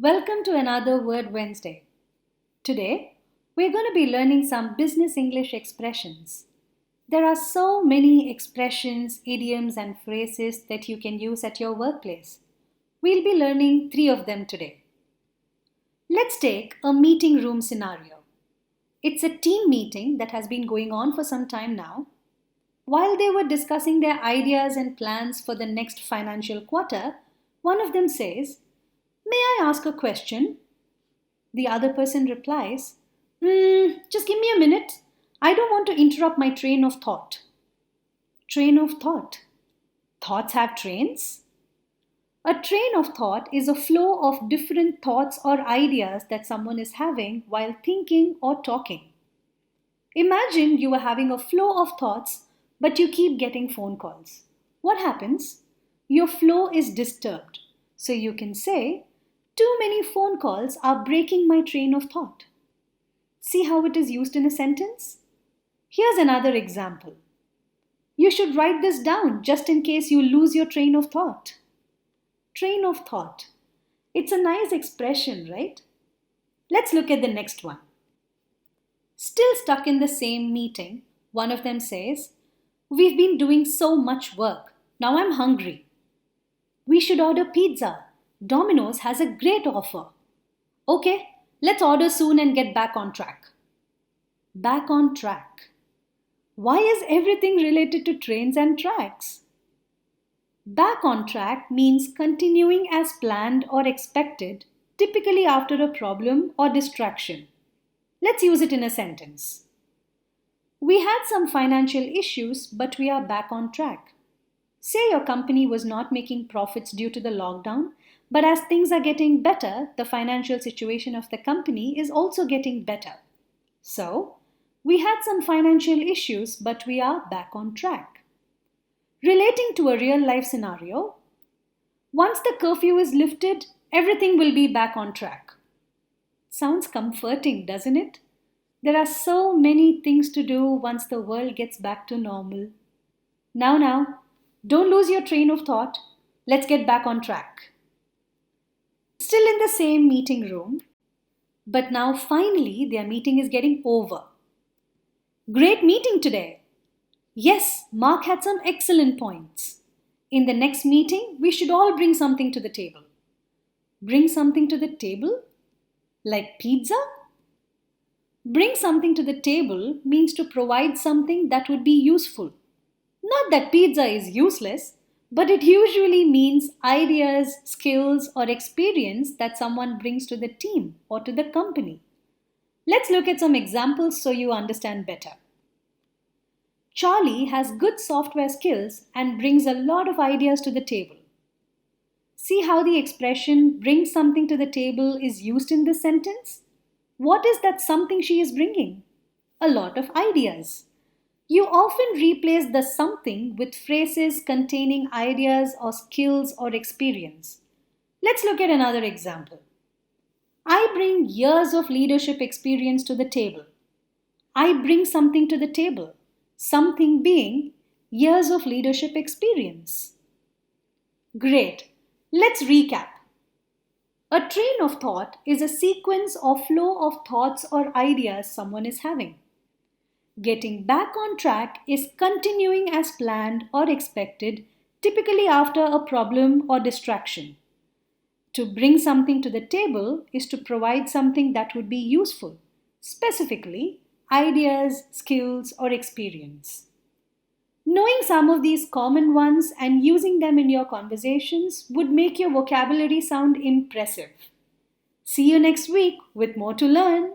Welcome to another Word Wednesday. Today, we're going to be learning some business English expressions. There are so many expressions, idioms, and phrases that you can use at your workplace. We'll be learning 3 of them today. Let's take a meeting room scenario. It's a team meeting that has been going on for some time now. While they were discussing their ideas and plans for the next financial quarter, one of them says, "May I ask a question?" The other person replies, Just give me a minute. I don't want to interrupt my train of thought." Train of thought. Thoughts have trains? A train of thought is a flow of different thoughts or ideas that someone is having while thinking or talking. Imagine you are having a flow of thoughts, but you keep getting phone calls. What happens? Your flow is disturbed. So you can say, "Too many phone calls are breaking my train of thought." See how it is used in a sentence? Here's another example. You should write this down just in case you lose your train of thought. Train of thought. It's a nice expression, right? Let's look at the next one. Still stuck in the same meeting, one of them says, "We've been doing so much work. Now I'm hungry. We should order pizza. Domino's has a great offer." "Okay, let's order soon and get back on track." Back on track. Why is everything related to trains and tracks? Back on track means continuing as planned or expected, typically after a problem or distraction. Let's use it in a sentence. We had some financial issues, but we are back on track. Say your company was not making profits due to the lockdown, but as things are getting better, the financial situation of the company is also getting better. So, we had some financial issues, but we are back on track. Relating to a real life scenario, once the curfew is lifted, everything will be back on track. Sounds comforting, doesn't it? There are so many things to do once the world gets back to normal. Now, don't lose your train of thought. Let's get back on track. Still in the same meeting room, but now finally their meeting is getting over. "Great meeting today." "Yes, Mark had some excellent points. In the next meeting, we should all bring something to the table." Bring something to the table? Like pizza? Bring something to the table means to provide something that would be useful. Not that pizza is useless, but it usually means ideas, skills, or experience that someone brings to the team or to the company. Let's look at some examples so you understand better. Charlie has good software skills and brings a lot of ideas to the table. See how the expression "bring something to the table" is used in this sentence? What is that something she is bringing? A lot of ideas. You often replace the something with phrases containing ideas or skills or experience. Let's look at another example. I bring years of leadership experience to the table. I bring something to the table. Something being years of leadership experience. Great. Let's recap. A train of thought is a sequence or flow of thoughts or ideas someone is having. Getting back on track is continuing as planned or expected, typically after a problem or distraction. To bring something to the table is to provide something that would be useful, specifically ideas, skills, or experience. Knowing some of these common ones and using them in your conversations would make your vocabulary sound impressive. See you next week with more to learn.